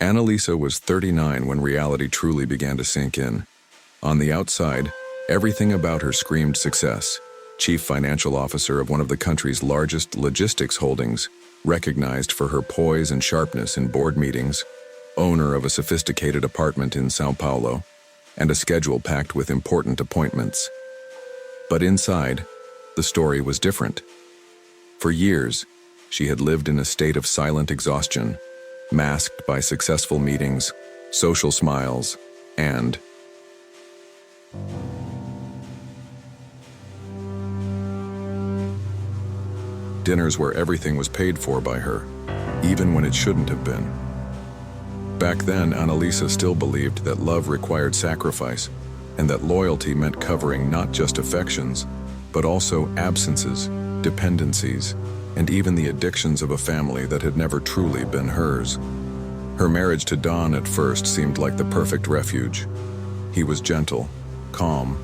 Annalisa was 39 when reality truly began to sink in. On the outside, everything about her screamed success. Chief financial officer of one of the country's largest logistics holdings, recognized for her poise and sharpness in board meetings, owner of a sophisticated apartment in São Paulo, and a schedule packed with important appointments. But inside, the story was different. For years, she had lived in a state of silent exhaustion, masked by successful meetings, social smiles, and dinners where everything was paid for by her, even when it shouldn't have been. Back then, Annalisa still believed that love required sacrifice, and that loyalty meant covering not just affections, but also absences, dependencies, and even the addictions of a family that had never truly been hers. Her marriage to Don at first seemed like the perfect refuge. He was gentle, calm,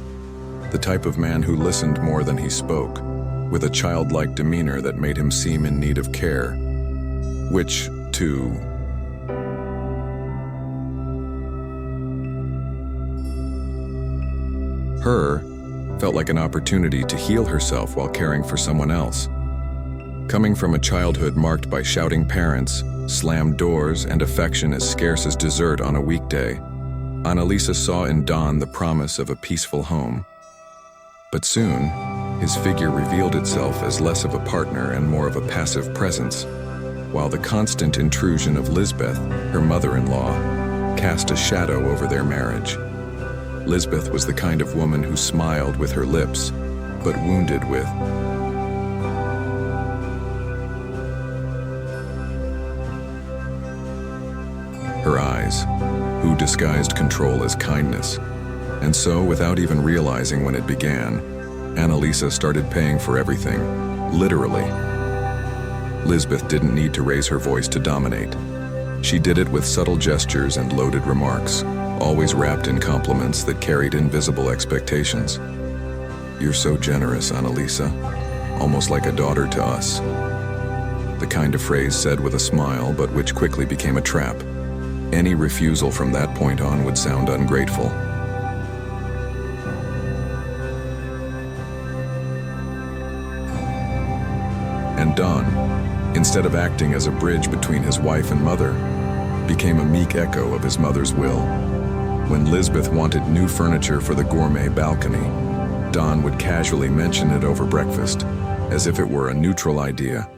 the type of man who listened more than he spoke, with a childlike demeanor that made him seem in need of care, which, to her, felt like an opportunity to heal herself while caring for someone else. Coming from a childhood marked by shouting parents, slammed doors, and affection as scarce as dessert on a weekday, Annalisa saw in Don the promise of a peaceful home. But soon, his figure revealed itself as less of a partner and more of a passive presence, while the constant intrusion of Lisbeth, her mother-in-law, cast a shadow over their marriage. Lisbeth was the kind of woman who smiled with her lips, but wounded with her eyes, who disguised control as kindness. And so, without even realizing when it began, Annalisa started paying for everything, literally. Lisbeth didn't need to raise her voice to dominate. She did it with subtle gestures and loaded remarks, always wrapped in compliments that carried invisible expectations. "You're so generous, Annalisa, almost like a daughter to us." The kind of phrase said with a smile, but which quickly became a trap. Any refusal from that point on would sound ungrateful. And Don, instead of acting as a bridge between his wife and mother, became a meek echo of his mother's will. When Lisbeth wanted new furniture for the gourmet balcony, Don would casually mention it over breakfast, as if it were a neutral idea.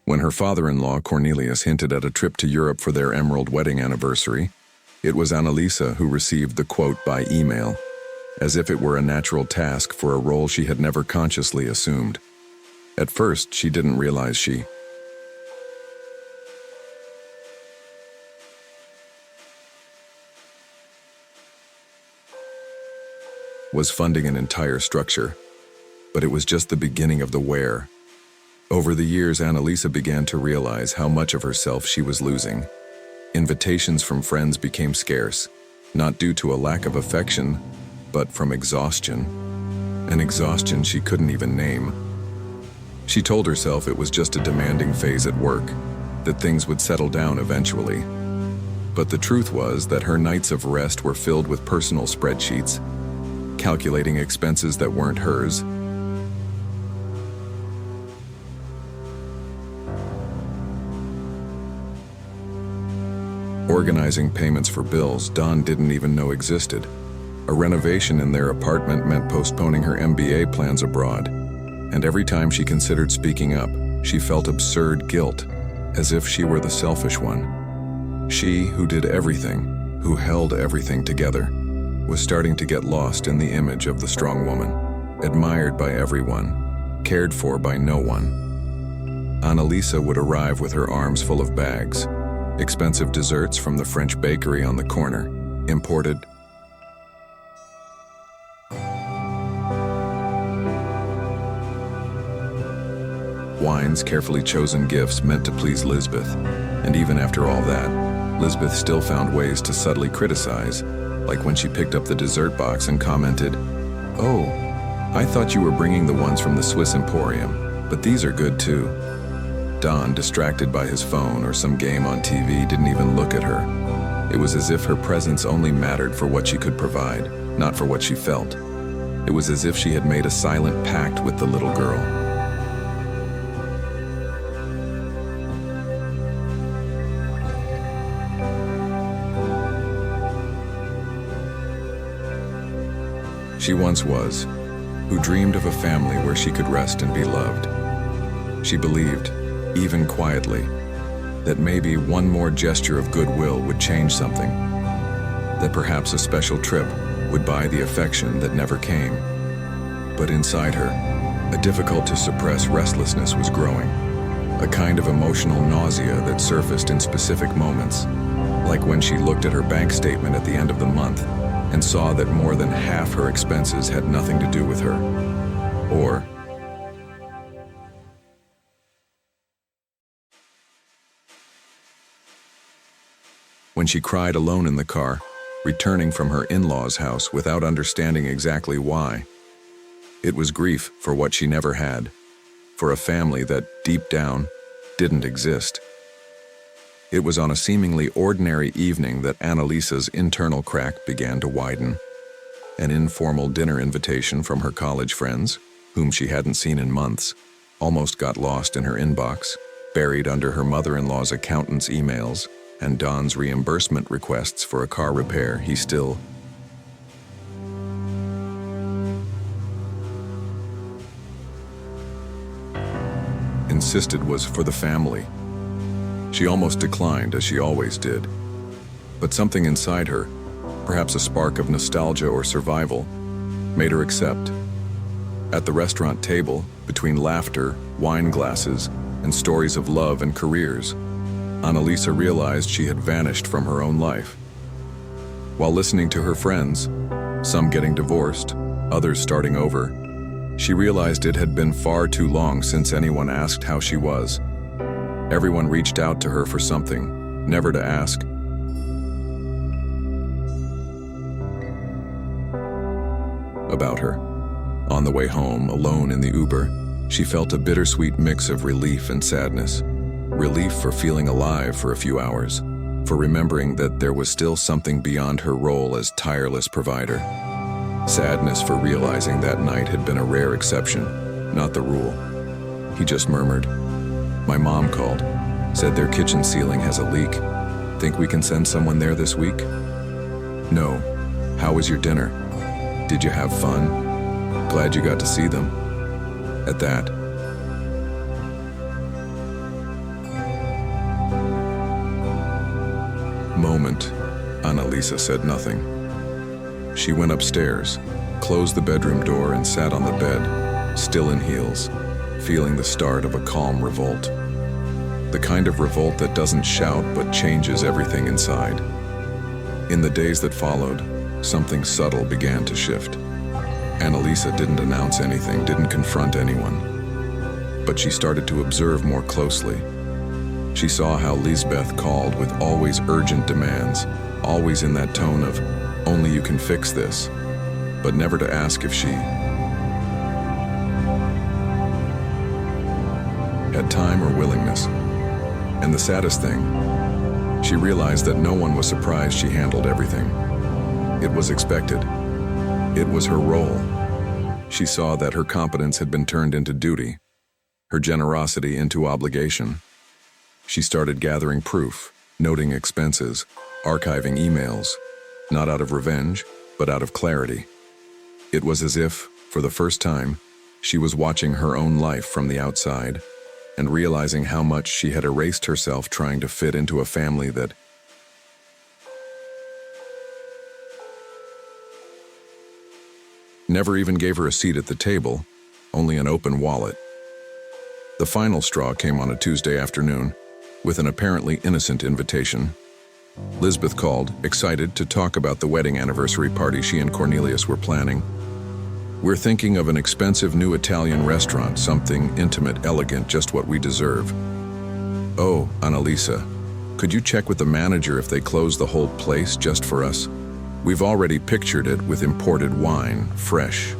When her father-in-law, Cornelius, hinted at a trip to Europe for their emerald wedding anniversary, it was Annalisa who received the quote by email, as if it were a natural task for a role she had never consciously assumed. At first, she didn't realize she was funding an entire structure, but it was just the beginning of the wear. Over the years, Annalisa began to realize how much of herself she was losing. Invitations from friends became scarce, not due to a lack of affection, but from exhaustion. An exhaustion she couldn't even name. She told herself it was just a demanding phase at work, that things would settle down eventually. But the truth was that her nights of rest were filled with personal spreadsheets, calculating expenses that weren't hers, organizing payments for bills Don didn't even know existed. A renovation in their apartment meant postponing her MBA plans abroad, and every time she considered speaking up, she felt absurd guilt, as if she were the selfish one. She, who did everything, who held everything together, was starting to get lost in the image of the strong woman, admired by everyone, cared for by no one. Annalisa would arrive with her arms full of bags, expensive desserts from the French bakery on the corner, imported wines, carefully chosen gifts meant to please Lisbeth. And even after all that, Lisbeth still found ways to subtly criticize, like when she picked up the dessert box and commented, "Oh, I thought you were bringing the ones from the Swiss Emporium, but these are good too." Don, distracted by his phone or some game on TV, didn't even look at her. was as if her presence only mattered for what she could provide, not for what she felt. It was as if she had made a silent pact with the little girl. She once was, who dreamed of a family where she could rest and be loved. She believed, even quietly, that maybe one more gesture of goodwill would change something, that perhaps a special trip would buy the affection that never came. But inside her, a difficult-to-suppress restlessness was growing, a kind of emotional nausea that surfaced in specific moments, like when she looked at her bank statement at the end of the month and saw that more than half her expenses had nothing to do with her. Or when she cried alone in the car, returning from her in-laws' house without understanding exactly why. It was grief for what she never had, for a family that, deep down, didn't exist. It was on a seemingly ordinary evening that Annalisa's internal crack began to widen. An informal dinner invitation from her college friends, whom she hadn't seen in months, almost got lost in her inbox, buried under her mother-in-law's accountant's emails, and Don's reimbursement requests for a car repair he still insisted was for the family. She almost declined, as she always did. But something inside her, perhaps a spark of nostalgia or survival, made her accept. At the restaurant table, between laughter, wine glasses, and stories of love and careers, Annalisa realized she had vanished from her own life. While listening to her friends, some getting divorced, others starting over, she realized it had been far too long since anyone asked how she was. Everyone reached out to her for something, never to ask. About her. On the way home, alone in the Uber, she felt a bittersweet mix of relief and sadness. Relief for feeling alive for a few hours, for remembering that there was still something beyond her role as tireless provider. Sadness for realizing that night had been a rare exception, not the rule. He just murmured, "My mom called, said their kitchen ceiling has a leak. Think we can send someone there this week?" "No. How was your dinner? Did you have fun? Glad you got to see them." At that, moment, Annalisa said nothing. She went upstairs, closed the bedroom door, and sat on the bed, still in heels, feeling the start of a calm revolt. The kind of revolt that doesn't shout but changes everything inside. In the days that followed, something subtle began to shift. Annalisa didn't announce anything, didn't confront anyone. But she started to observe more closely. She saw how Lisbeth called with always urgent demands, always in that tone of, "Only you can fix this," but never to ask if she had time or willingness. And the saddest thing, she realized that no one was surprised she handled everything. It was expected. It was her role. She saw that her competence had been turned into duty, her generosity into obligation. She started gathering proof, noting expenses, archiving emails, not out of revenge, but out of clarity. It was as if, for the first time, she was watching her own life from the outside and realizing how much she had erased herself trying to fit into a family that never even gave her a seat at the table, only an open wallet. The final straw came on a Tuesday afternoon, with an apparently innocent invitation. Lisbeth called, excited to talk about the wedding anniversary party she and Cornelius were planning. "We're thinking of an expensive new Italian restaurant, something intimate, elegant, just what we deserve." "Oh, Annalisa, could you check with the manager if they close the whole place just for us? We've already pictured it with imported wine, fresh."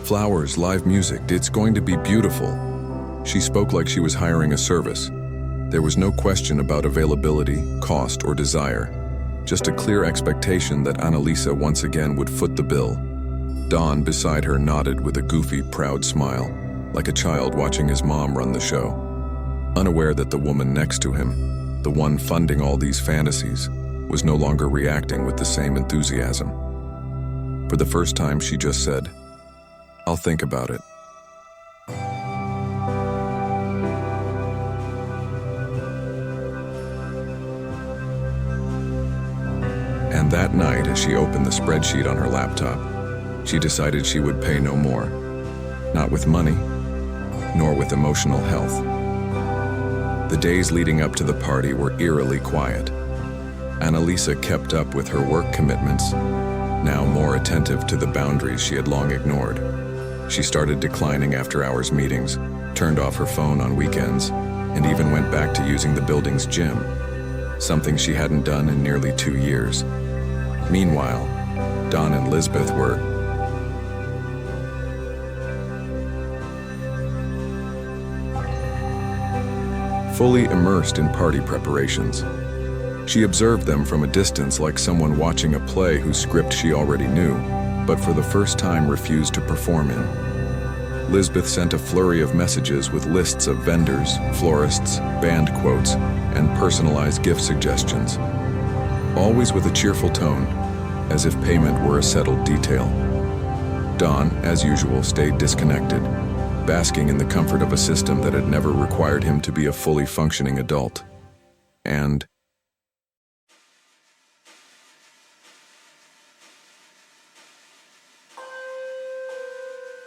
Flowers, live music, it's going to be beautiful. She spoke like she was hiring a service. There was no question about availability, cost, or desire. Just a clear expectation that Annalisa once again would foot the bill. Don beside her nodded with a goofy, proud smile, like a child watching his mom run the show. Unaware that the woman next to him, the one funding all these fantasies, was no longer reacting with the same enthusiasm. For the first time, she just said, "I'll think about it." And that night, as she opened the spreadsheet on her laptop, she decided she would pay no more. Not with money, nor with emotional health. The days leading up to the party were eerily quiet. Annalisa kept up with her work commitments, now more attentive to the boundaries she had long ignored. She started declining after-hours meetings, turned off her phone on weekends, and even went back to using the building's gym, something she hadn't done in nearly 2 years. Meanwhile, Don and Lisbeth were fully immersed in party preparations. She observed them from a distance like someone watching a play whose script she already knew, but for the first time refused to perform in. Lisbeth sent a flurry of messages with lists of vendors, florists, band quotes, and personalized gift suggestions, always with a cheerful tone, as if payment were a settled detail. Don, as usual, stayed disconnected, basking in the comfort of a system that had never required him to be a fully functioning adult. And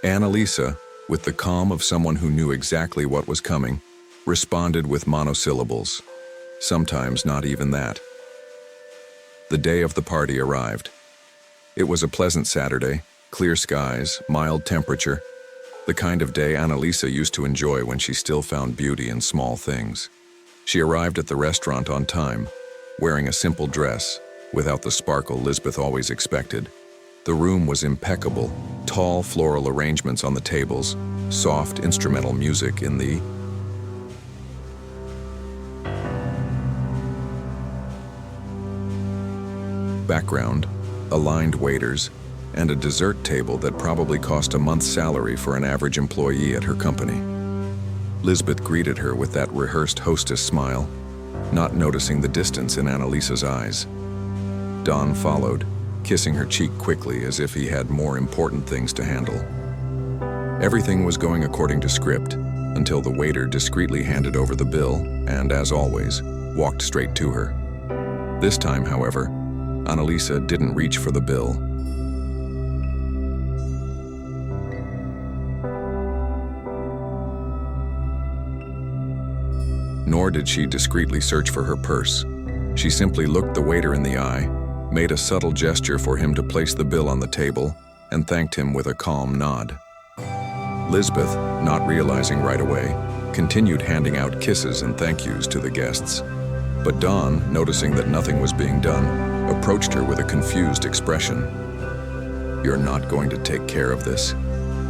Annalisa, with the calm of someone who knew exactly what was coming, responded with monosyllables, sometimes not even that. The day of the party arrived. It was a pleasant Saturday, clear skies, mild temperature, the kind of day Annalisa used to enjoy when she still found beauty in small things. She arrived at the restaurant on time, wearing a simple dress, without the sparkle Lisbeth always expected. The room was impeccable, tall floral arrangements on the tables, soft instrumental music in the background, aligned waiters, and a dessert table that probably cost a month's salary for an average employee at her company. Lisbeth greeted her with that rehearsed hostess smile, not noticing the distance in Annalisa's eyes. Don followed, kissing her cheek quickly as if he had more important things to handle. Everything was going according to script until the waiter discreetly handed over the bill and, as always, walked straight to her. This time, however, Annalisa didn't reach for the bill. Nor did she discreetly search for her purse. She simply looked the waiter in the eye, made a subtle gesture for him to place the bill on the table, and thanked him with a calm nod. Lisbeth, not realizing right away, continued handing out kisses and thank yous to the guests. But Don, noticing that nothing was being done, approached her with a confused expression. "You're not going to take care of this?"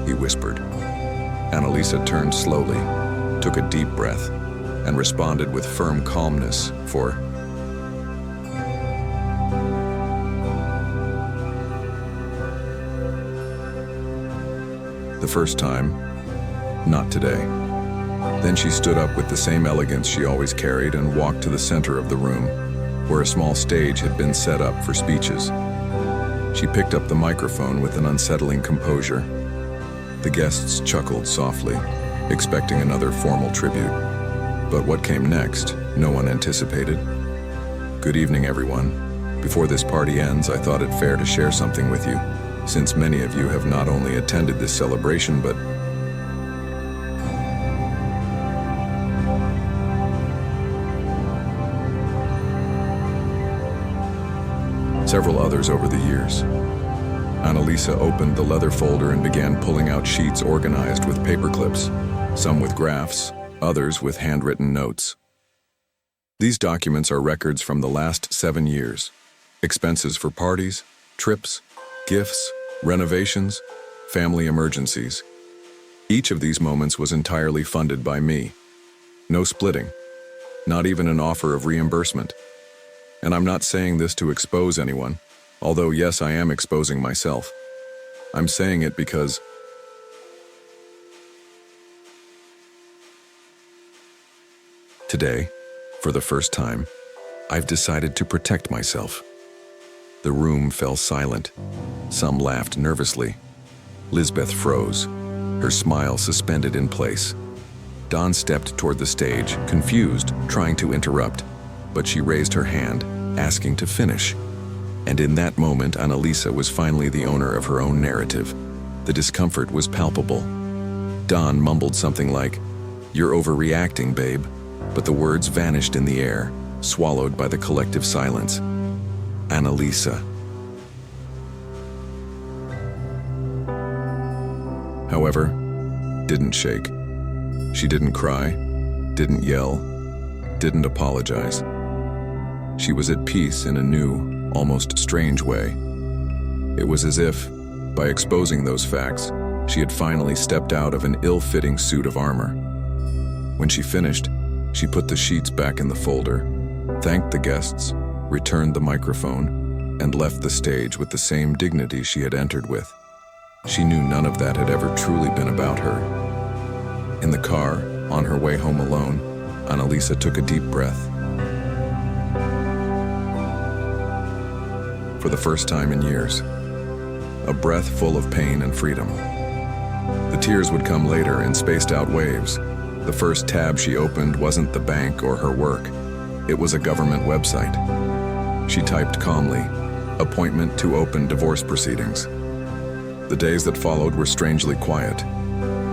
he whispered. Annalisa turned slowly, took a deep breath, and responded with firm calmness for the first time, not today. Then she stood up with the same elegance she always carried and walked to the center of the room, where a small stage had been set up for speeches. She picked up the microphone with an unsettling composure. The guests chuckled softly, expecting another formal tribute. But what came next, no one anticipated. "Good evening, everyone. Before this party ends, I thought it fair to share something with you, since many of you have not only attended this celebration, but several others over the years." Annalisa opened the leather folder and began pulling out sheets organized with paper clips, some with graphs, others with handwritten notes. These documents are records from the last 7 years. Expenses for parties, trips, gifts, renovations, family emergencies. Each of these moments was entirely funded by me. No splitting, not even an offer of reimbursement. And I'm not saying this to expose anyone, although yes, I am exposing myself. I'm saying it because today, for the first time, I've decided to protect myself. The room fell silent. Some laughed nervously. Lisbeth froze, her smile suspended in place. Dawn stepped toward the stage, confused, trying to interrupt, but she raised her hand, asking to finish. And in that moment, Annalisa was finally the owner of her own narrative. The discomfort was palpable. Dawn mumbled something like, "You're overreacting, babe," but the words vanished in the air, swallowed by the collective silence. Annalisa. However, didn't shake. She didn't cry, didn't yell, didn't apologize. She was at peace in a new, almost strange way. It was as if, by exposing those facts, she had finally stepped out of an ill-fitting suit of armor. When she finished, she put the sheets back in the folder, thanked the guests, returned the microphone, and left the stage with the same dignity she had entered with. She knew none of that had ever truly been about her. In the car, on her way home alone, Annalisa took a deep breath. For the first time in years, a breath full of pain and freedom. The tears would come later in spaced-out waves. The first tab she opened wasn't the bank or her work. It was a government website. She typed calmly, "Appointment to open divorce proceedings." The days that followed were strangely quiet,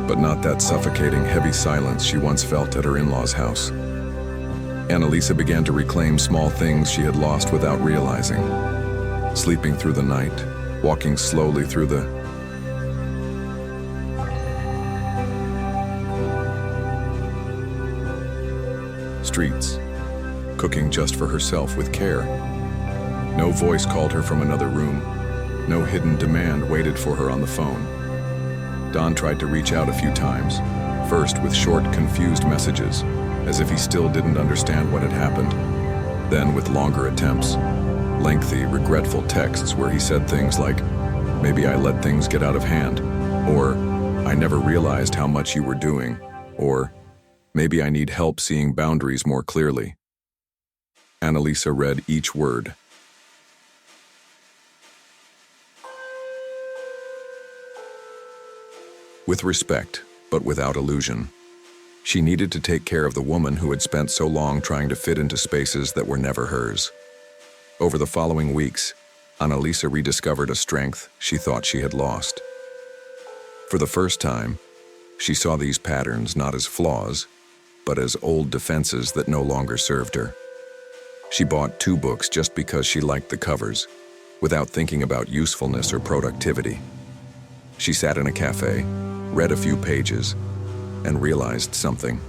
but not that suffocating, heavy silence she once felt at her in-laws' house. Annalisa began to reclaim small things she had lost without realizing. Sleeping through the night, walking slowly through the streets, cooking just for herself with care. No voice called her from another room. No hidden demand waited for her on the phone. Don tried to reach out a few times, first with short, confused messages, as if he still didn't understand what had happened. Then with longer attempts, lengthy, regretful texts where he said things like, "Maybe I let things get out of hand," or "I never realized how much you were doing," or "Maybe I need help seeing boundaries more clearly." Annalisa read each word. With respect, but without illusion. She needed to take care of the woman who had spent so long trying to fit into spaces that were never hers. Over the following weeks, Annalisa rediscovered a strength she thought she had lost. For the first time, she saw these patterns not as flaws, but as old defenses that no longer served her. She bought 2 books just because she liked the covers, without thinking about usefulness or productivity. She sat in a cafe, read a few pages, and realized something.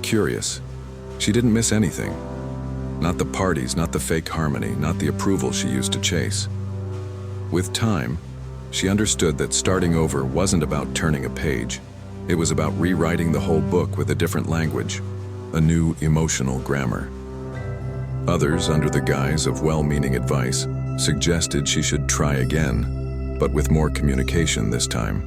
Curious. She didn't miss anything. Not the parties, not the fake harmony, not the approval she used to chase. With time, she understood that starting over wasn't about turning a page. It was about rewriting the whole book with a different language, a new emotional grammar. Others, under the guise of well-meaning advice, suggested she should try again, but with more communication this time.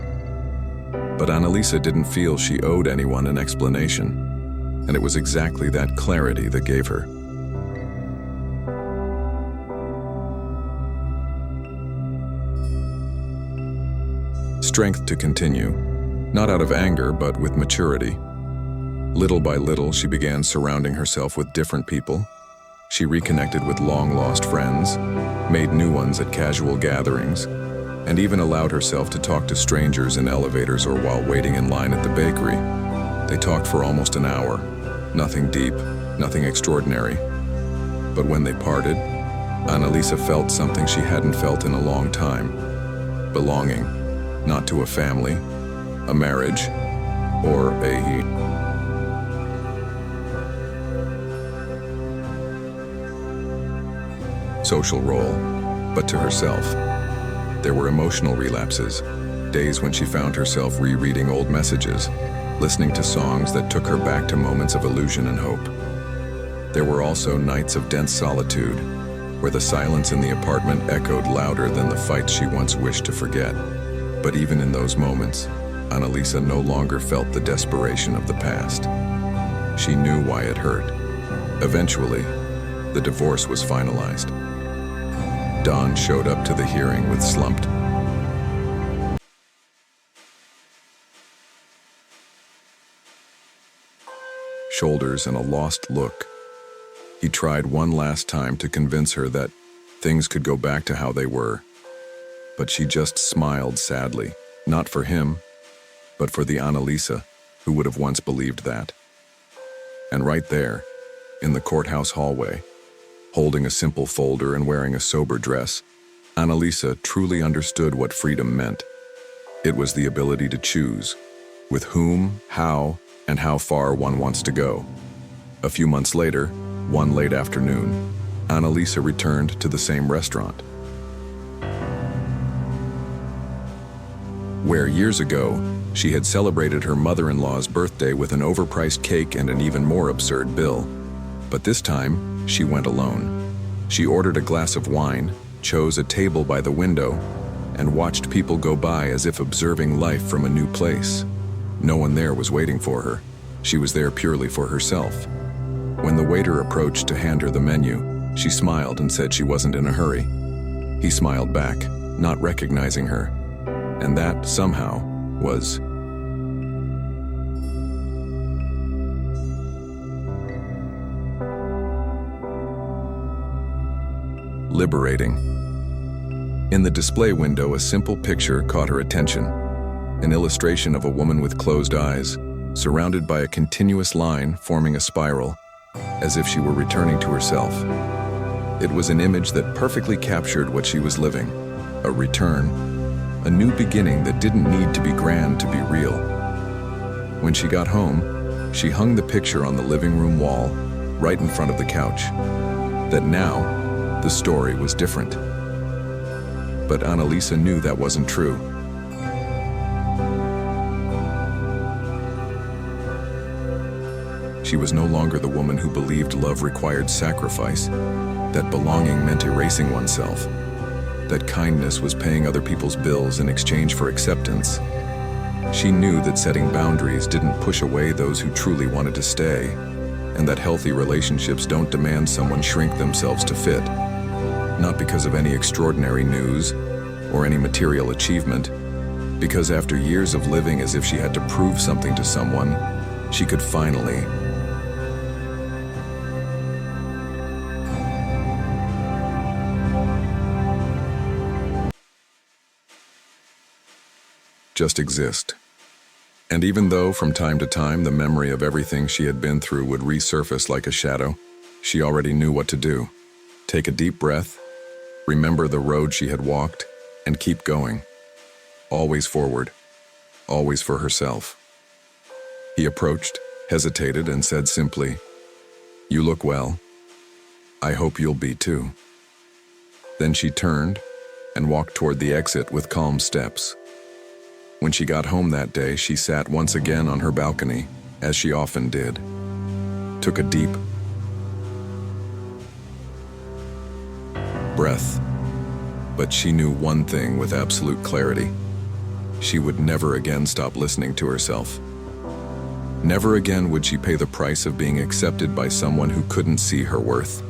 But Annalisa didn't feel she owed anyone an explanation, and it was exactly that clarity that gave her. Strength to continue, not out of anger, but with maturity. Little by little, she began surrounding herself with different people. She reconnected with long-lost friends, made new ones at casual gatherings, and even allowed herself to talk to strangers in elevators or while waiting in line at the bakery. They talked for almost an hour. Nothing deep, nothing extraordinary. But when they parted, Annalisa felt something she hadn't felt in a long time. Belonging, not to a family, a marriage, or social role, but to herself. There were emotional relapses, days when she found herself rereading old messages, listening to songs that took her back to moments of illusion and hope. There were also nights of dense solitude, where the silence in the apartment echoed louder than the fights she once wished to forget. But even in those moments, Annalisa no longer felt the desperation of the past. She knew why it hurt. Eventually, the divorce was finalized. Don showed up to the hearing with slumped shoulders and a lost look. He tried one last time to convince her that things could go back to how they were, but she just smiled sadly, not for him, but for the Annalisa who would have once believed that. And right there, in the courthouse hallway, holding a simple folder and wearing a sober dress, Annalisa truly understood what freedom meant. It was the ability to choose with whom, how, and how far one wants to go. A few months later, one late afternoon, Annalisa returned to the same restaurant, where years ago, she had celebrated her mother-in-law's birthday with an overpriced cake and an even more absurd bill. But this time, she went alone. She ordered a glass of wine, chose a table by the window, and watched people go by as if observing life from a new place. No one there was waiting for her. She was there purely for herself. When the waiter approached to hand her the menu, she smiled and said she wasn't in a hurry. He smiled back, not recognizing her. And that, somehow, was liberating. In the display window, a simple picture caught her attention. An illustration of a woman with closed eyes, surrounded by a continuous line forming a spiral, as if she were returning to herself. It was an image that perfectly captured what she was living, a return, a new beginning that didn't need to be grand to be real. When she got home, she hung the picture on the living room wall, right in front of the couch. That now, the story was different. But Annalisa knew that wasn't true. She was no longer the woman who believed love required sacrifice, that belonging meant erasing oneself, that kindness was paying other people's bills in exchange for acceptance. She knew that setting boundaries didn't push away those who truly wanted to stay, and that healthy relationships don't demand someone shrink themselves to fit, not because of any extraordinary news or any material achievement, because after years of living as if she had to prove something to someone, she could finally just exist. And even though from time to time the memory of everything she had been through would resurface like a shadow, she already knew what to do. Take a deep breath, remember the road she had walked, and keep going. Always forward, always for herself. He approached, hesitated, and said simply, "You look well. I hope you'll be too." Then she turned and walked toward the exit with calm steps. When she got home that day, she sat once again on her balcony, as she often did, took a deep breath. But she knew one thing with absolute clarity. She would never again stop listening to herself. Never again would she pay the price of being accepted by someone who couldn't see her worth.